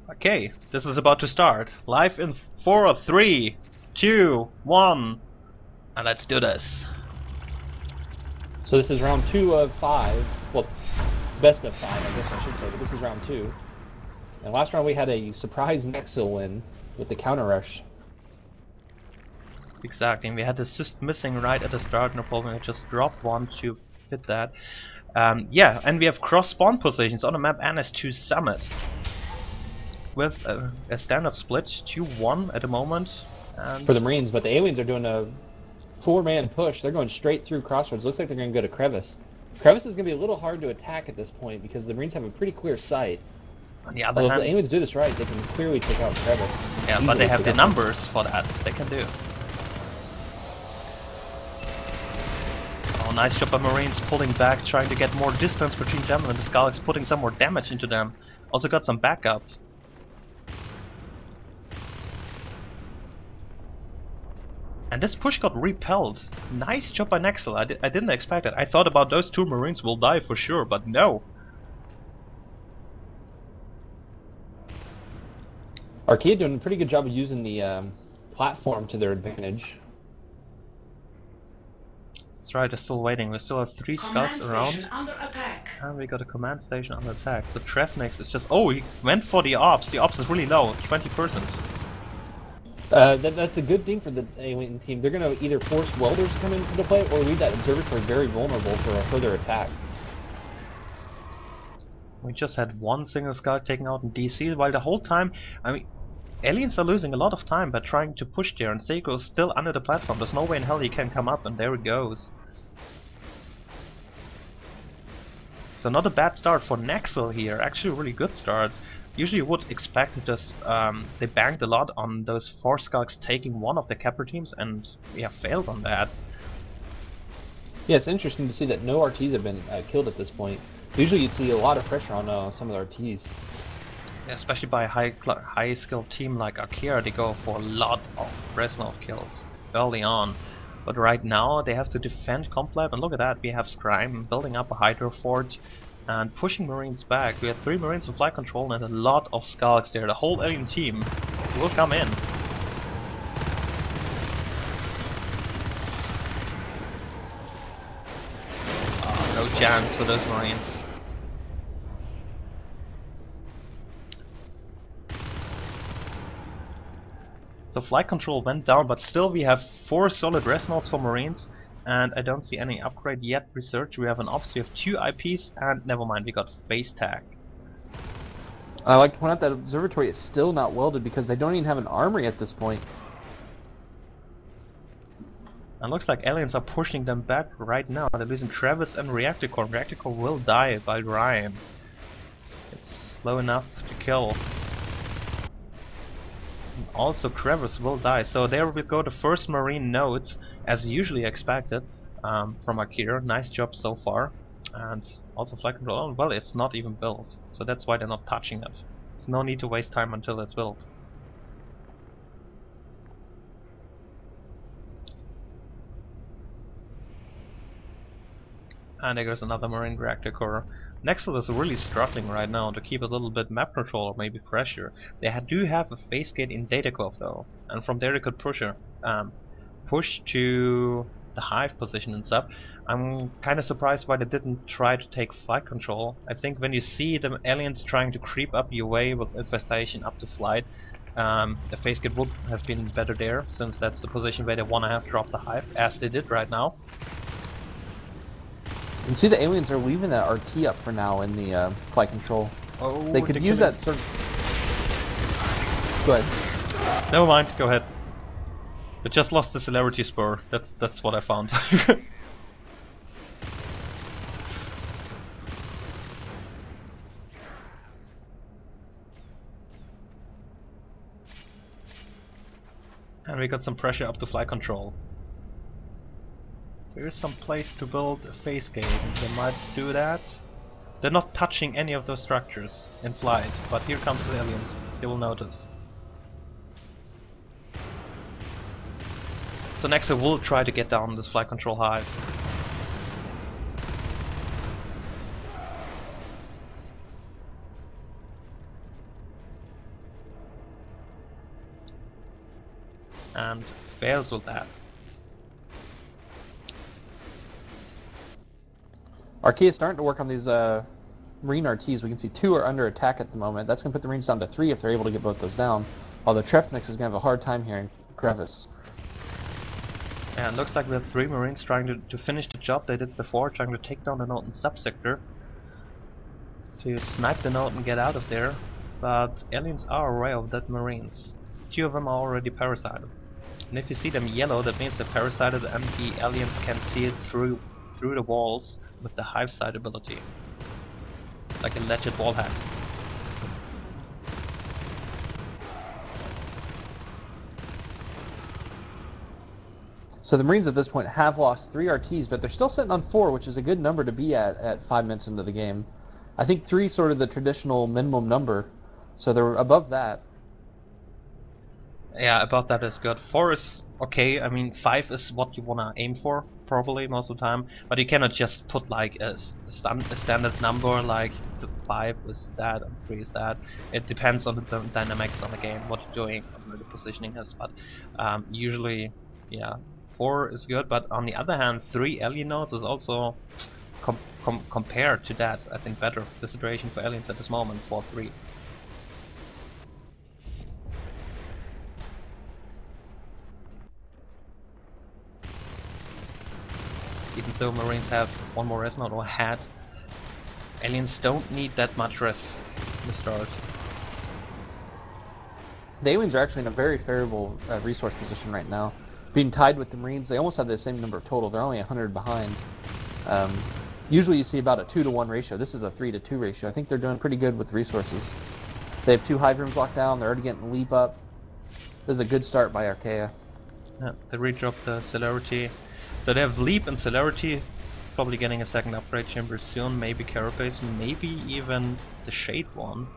Okay, this is about to start. Live in 4, 3, 2, 1, and let's do this. So this is round 2 of 5. Well, best of 5, I guess I should say, but this is round 2. And last round we had a surprise Nexzil win with the counter rush. Exactly, and we had the assist missing right at the start, no problem, I just dropped one to fit that. Yeah, and we have cross spawn positions on the map NS2 Summit. With a standard split, 2-1 at the moment. And For the Marines, but the aliens are doing a 4-man push. They're going straight through Crossroads. Looks like they're going to go to Crevice. Crevice is going to be a little hard to attack at this point because the Marines have a pretty clear sight. on the other Although if hand, the aliens do this right, they can clearly take out Crevice. yeah, but they have the numbers for that, they can do. Oh, nice job by Marines pulling back, trying to get more distance between them, and the Skalks putting some more damage into them. Also got some backup. And this push got repelled. Nice job by Nexzil. I didn't expect it. I thought about those 2 Marines will die for sure, but no. Archaea doing a pretty good job of using the platform to their advantage. That's right, they're still waiting. We still have 3 scouts around. Under attack. And we got a command station under attack. So Trefnix is just... Oh, he went for the ops. The ops is really low, 20%. That's a good thing for the alien team. They're going to either force welders to come into the play or leave that observatory very vulnerable for a further attack. We just had 1 single scout taken out in DC, while the whole time, I mean, aliens are losing a lot of time by trying to push there, and Seiko is still under the platform. There's no way in hell he can come up, and there he goes. So not a bad start for Nexzil here, actually a really good start. Usually you would expect this, they banked a lot on those 4 skulks taking one of the capper teams, and we have failed on that. Yeah, it's interesting to see that no RTs have been killed at this point. Usually you'd see a lot of pressure on some of the RTs. Yeah, especially by a high skilled team like Archaea, they go for a lot of Reznov kills early on. But right now they have to defend Complab, and look at that, we have Ryne building up a Hydro Fort and pushing Marines back. We have 3 Marines in flight control and a lot of Skalks there. The whole alien team will come in. Oh, no chance for those Marines. So flight control went down, but still we have 4 solid Resonals for Marines, and I don't see any upgrade yet. Research, we have an ops, we have 2 IPs, and never mind, we got phase tag. I like to point out that observatory is still not welded because they don't even have an armory at this point. And looks like aliens are pushing them back right now. They're losing Travis and Reactor Core. Reactor Core will die by Ryne. It's slow enough to kill. Also Crevice will die, so there we go, the first Marine nodes as usually expected from Archaea. Nice job so far. And also flight control, oh, well, it's not even built, so that's why they're not touching it. There's no need to waste time until it's built. And there goes another Marine Reactor Core. Nexzil is really struggling right now to keep a little bit map control or maybe pressure. They do have a phase gate in Data Cove though, and from there they could push to the hive position and stuff. I'm kind of surprised why they didn't try to take flight control. I think when you see the aliens trying to creep up your way with infestation up to flight, the phase gate would have been better there, since that's the position where they want to have dropped the hive, as they did right now. You can see the aliens are leaving that RT up for now in the flight control. Oh, they could use that sort of... Go ahead. Never mind, go ahead. But just lost the celerity spur, that's what I found. And we got some pressure up to flight control. There is some place to build a phase gate, and they might do that. They're not touching any of those structures in flight, but here comes the aliens, they will notice. So Nexzil will try to get down this flight control hive. and fails with that. Archaea is starting to work on these Marine RTs. We can see 2 are under attack at the moment. That's going to put the Marines down to 3 if they're able to get both those down. Although Trefnix is going to have a hard time here in Crevice. Yeah, it looks like we have 3 Marines trying to finish the job they did before, trying to take down the Norton subsector. To snipe the Norton and get out of there. But aliens are aware of that Marines. 2 of them are already parasited. And if you see them yellow, that means they're parasited and the aliens can see it through the walls with the hive sight ability. Like a legit wall hack. So the Marines at this point have lost 3 RTs, but they're still sitting on 4, which is a good number to be at 5 minutes into the game. I think 3 is sort of the traditional minimum number, so they're above that. Yeah, above that is good. 4 is okay. I mean, 5 is what you wanna aim for, probably most of the time. But you cannot just put like a standard number like 5 is that and 3 is that. It depends on the dynamics on the game, what you're doing, what the positioning is. But usually, yeah, 4 is good. But on the other hand, 3 alien nodes is also compared to that, I think better. The situation for aliens at this moment, 4-3. Even though Marines have 1 more res node or had, aliens don't need that much res in the start. The aliens are actually in a very favorable resource position right now. Being tied with the Marines, they almost have the same number total. They're only 100 behind. Usually you see about a 2-to-1 ratio. This is a 3-to-2 ratio. I think they're doing pretty good with resources. They have 2 hive rooms locked down. They're already getting leap up. This is a good start by Archaea. Yeah, they redropped the celerity. So they have leap and celerity. Probably getting a second upgrade chamber soon. Maybe Carapace, maybe even the Shade one.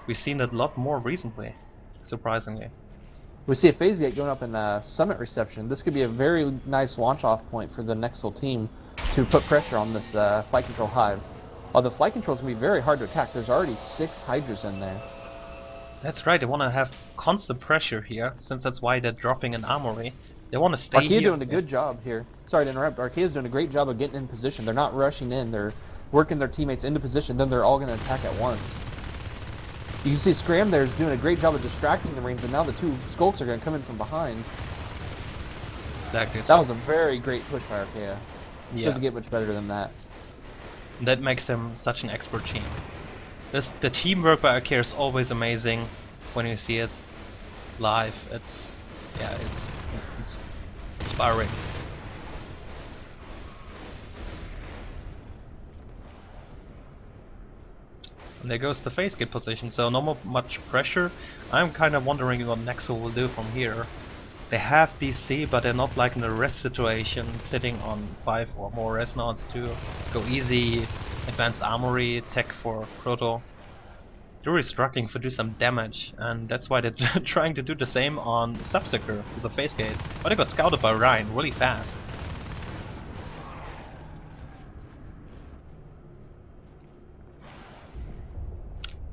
We've seen that a lot more recently, surprisingly. We see a phase gate going up in Summit Reception. This could be a very nice launch-off point for the Nexzil team to put pressure on this flight control hive. Although flight control is going to be very hard to attack. There's already 6 Hydras in there. That's right, they want to have constant pressure here, since that's why they're dropping an armory. They want to stay Archaea here. doing a good job here. Sorry to interrupt. Archaea's doing a great job of getting in position. They're not rushing in. They're working their teammates into position. Then they're all going to attack at once. You can see Scram there is doing a great job of distracting the Marines, and now the 2 Skulks are going to come in from behind. Exactly. That was a very great push by Archaea. Yeah. Doesn't get much better than that. That makes them such an expert team. The teamwork by Archaea is always amazing when you see it live. It's inspiring. And there goes the phase gate position, so no more much pressure. I'm kind of wondering what Nexzil will do from here. They have DC, but they're not like in a rest situation, sitting on 5 or more res nodes to go easy, advanced armory, tech for Proto. They're really struggling to do some damage, and that's why they're trying to do the same on Subsector with the phase gate. But they got scouted by Ryne really fast.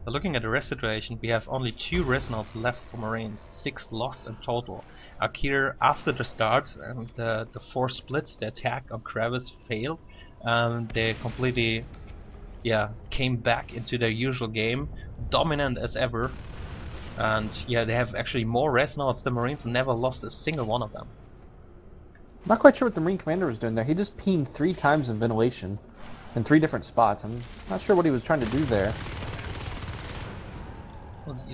But looking at the rest situation, we have only 2 res nodes left for Marines, 6 lost in total. Archaea, after the start and the 4 splits, the attack on Crevice failed. They completely came back into their usual game, dominant as ever. And yeah, they have actually more res nodes than Marines and never lost a single one of them. Not quite sure what the Marine Commander was doing there. He just pinged 3 times in ventilation in 3 different spots. I'm not sure what he was trying to do there.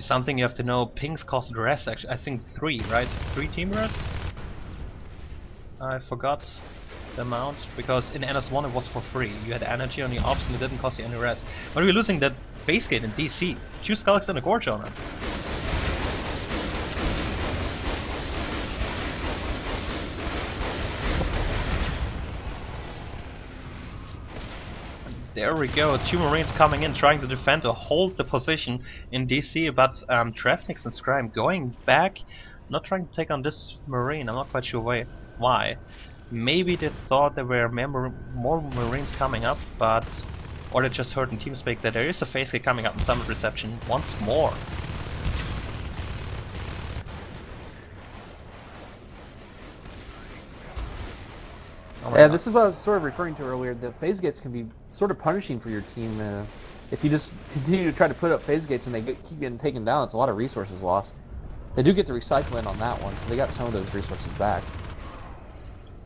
Something you have to know, pings cost res actually, I think 3, right? 3 team res? I forgot the amount, because in NS1 it was for free. You had energy on your ops and it didn't cost you any res. But we're losing that phase gate in DC. 2 Skulks and a Gorge on it. There we go, 2 Marines coming in, trying to defend or hold the position in DC, but Trefnix and Scrime going back, not trying to take on this Marine. I'm not quite sure why. Maybe they thought there were more Marines coming up, or they just heard in TeamSpeak that there is a phase gate coming up in Summit Reception once more. going on. This is what I was sort of referring to earlier. The phase gates can be sort of punishing for your team. If you just continue to try to put up phase gates and keep getting taken down, it's a lot of resources lost. They do get the recycle in on that one, so they got some of those resources back.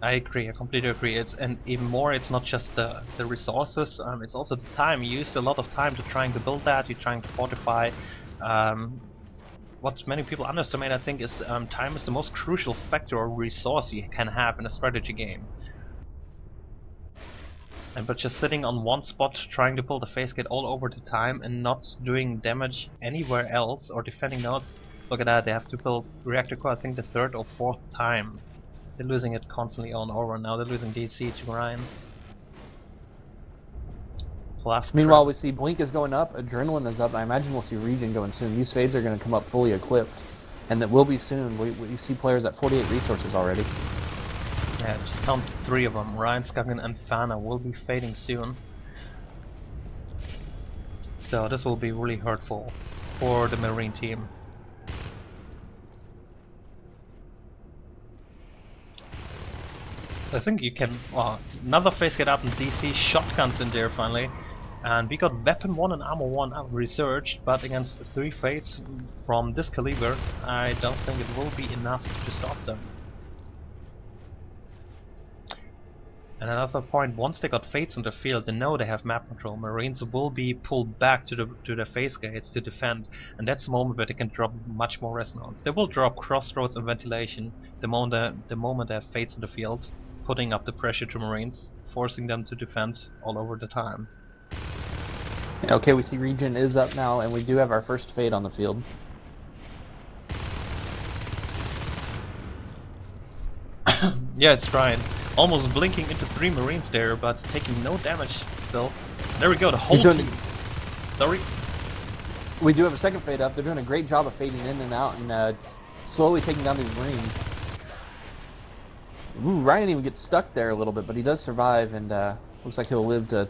I agree, I completely agree. And even more, it's not just the resources, it's also the time. You used a lot of time to trying to build that, you're trying to fortify. What many people underestimate, I think, is time is the most crucial factor or resource you can have in a strategy game. But just sitting on one spot trying to pull the phase gate all over the time and not doing damage anywhere else or defending nodes. Look at that, they have to build reactor core I think the 3rd or 4th time. They're losing it constantly on over. Now they're losing DC to Ryne. Meanwhile, we see Blink is going up, Adrenaline is up, and I imagine we'll see Regen going soon. These fades are going to come up fully equipped, and that will be soon. We see players at 48 resources already. Yeah, just count 3 of them. Ryne, Skagen and Fana will be fading soon. So this will be really hurtful for the Marine team. I think you can... another phase get up in DC, shotguns in there finally. And we got weapon 1 and armor 1 out researched, but against 3 fates from this caliber, I don't think it will be enough to stop them. And another point, once they got fates in the field, they know they have map control. Marines will be pulled back to the phase gates to defend, and that's the moment where they can drop much more resonance. They will drop crossroads and ventilation the moment they have fates in the field, putting up the pressure to Marines, forcing them to defend all over the time. Okay, we see Regen is up now, and we do have our first fade on the field. Yeah, it's Ryne. Almost blinking into 3 Marines there, but taking no damage still. There we go, the whole team. Sorry? We do have a second fade up. They're doing a great job of fading in and out and slowly taking down these Marines. Ooh, Ryan even gets stuck there a little bit, but he does survive, and looks like he'll live to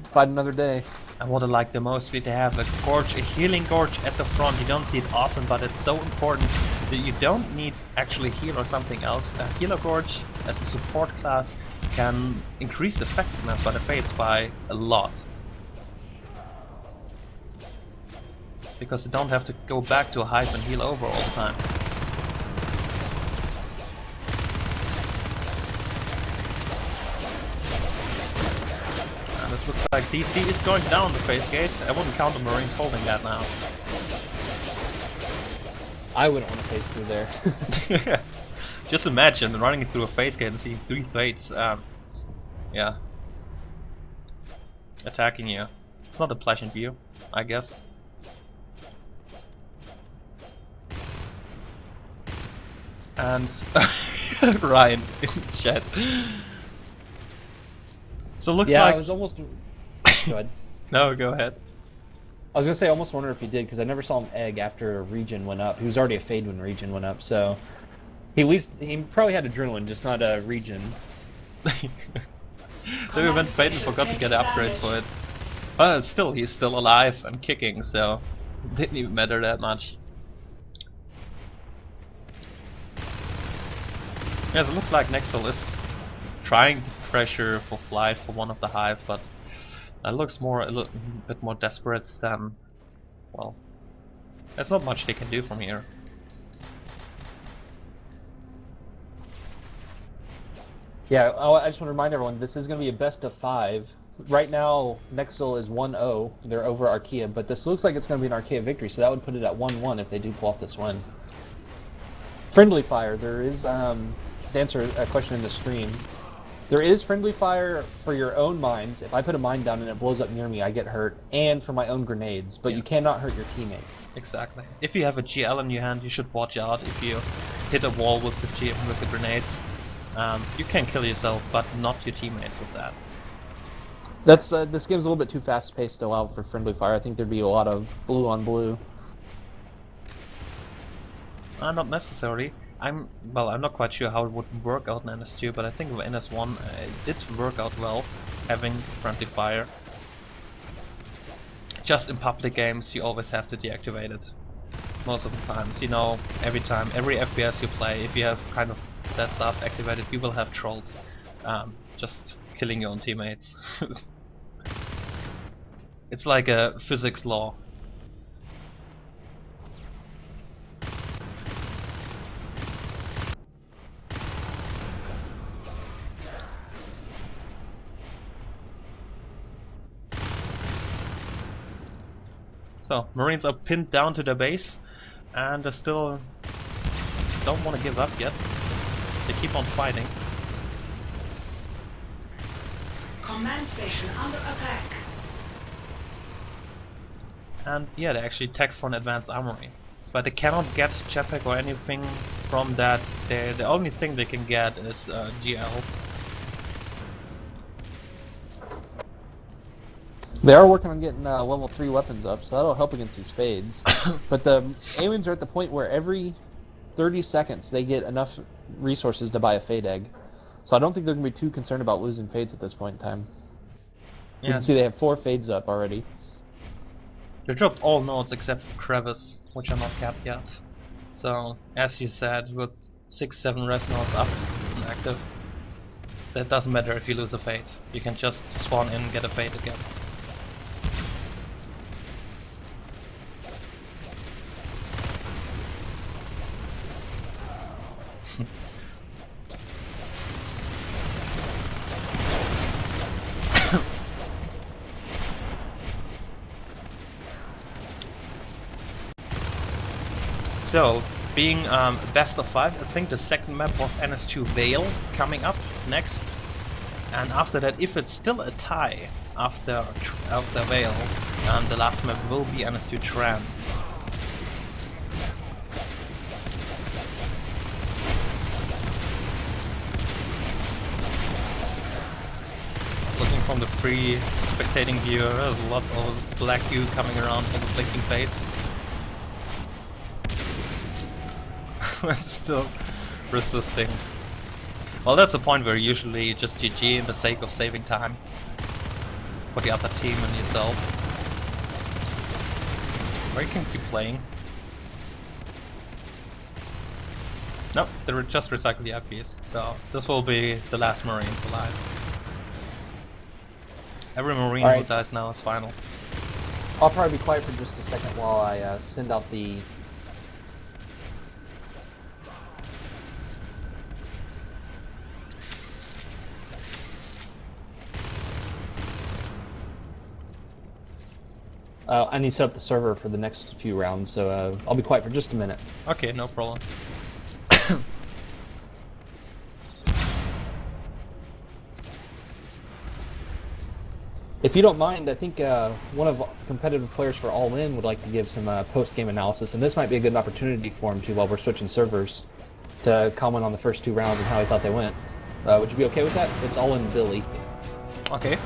fight another day. And what I like the most, we have a gorge, a healing gorge at the front. You don't see it often, but it's so important that you don't need actually heal or something else. A healer gorge as a support class can increase the effectiveness by the fates by a lot. Because you don't have to go back to a hive and heal over all the time. This looks like DC is going down the phase gate. I wouldn't count the Marines holding that now. I wouldn't want to phase through there. Just imagine running through a phase gate and seeing 3 fates, yeah, attacking you. It's not a pleasant view, I guess. And Ryne in chat. So it looks like... I was almost... Go ahead. No, go ahead. I was going to say, I almost wonder if he did, because I never saw him egg after Regen went up. He was already a fade when Regen went up, so... He probably had Adrenaline, just not a Regen. They went fade and forgot to get upgrades for it. But still, he's still alive and kicking, so... It didn't even matter that much. Yes, it looks like Nexzil is trying to pressure for flight for one of the hive, but that looks a bit more desperate than, well, there's not much they can do from here. Yeah, I just want to remind everyone, this is going to be a best of 5. Right now, Nexzil is 1-0. They're over Archaea, but this looks like it's going to be an Archaea victory, so that would put it at 1-1 if they do pull off this win. Friendly fire. There is, to answer a question in the stream, there is friendly fire for your own mines. If I put a mine down and it blows up near me, I get hurt, and for my own grenades, but you cannot hurt your teammates. Exactly. If you have a GL in your hand, you should watch out. If you hit a wall with the grenades, you can kill yourself, but not your teammates with that. That's this game's a little bit too fast-paced to allow for friendly fire. I think there'd be a lot of blue on blue. Not necessarily. I'm not quite sure how it would work out in NS2, but I think with NS1 it did work out well, having friendly fire. Just in public games you always have to deactivate it. Most of the times, you know, every time, every FPS you play, if you have kind of that stuff activated, you will have trolls. just killing your own teammates. It's like a physics law. So, Marines are pinned down to their base, and they still don't want to give up yet. They keep on fighting. Command station under attack. And yeah, they actually tech for an advanced armory. But they cannot get jetpack or anything from that. The only thing they can get is GL. They are working on getting level 3 weapons up, so that'll help against these fades. But the aliens are at the point where every 30 seconds they get enough resources to buy a fade egg. So I don't think they're going to be too concerned about losing fades at this point in time. Yeah. You can see they have 4 fades up already. They dropped all nodes except for Crevice, which are not capped yet. So, as you said, with 6-7 res nodes up and active, that doesn't matter if you lose a fade. You can just spawn in and get a fade again. So, being best of 5, I think the second map was NS2 Vale coming up next, and after that, if it's still a tie after Vale, the last map will be NS2 Tran. Looking from the free spectating view, there's lots of black goo coming around from the blinking fades. Still resisting. Well, that's a point where you usually just GG in the sake of saving time for the other team and yourself. Or you can keep playing. Nope, they just recycled the IPs, so this will be the last Marines alive. Every Marine who dies now is final. I'll probably be quiet for just a second while I send out the... I need to set up the server for the next few rounds, so I'll be quiet for just a minute. Okay, no problem. If you don't mind, I think one of the competitive players for All In would like to give some post-game analysis, and this might be a good opportunity for him to, while we're switching servers, to comment on the first 2 rounds and how he thought they went. Would you be okay with that? It's All In Billy. Okay.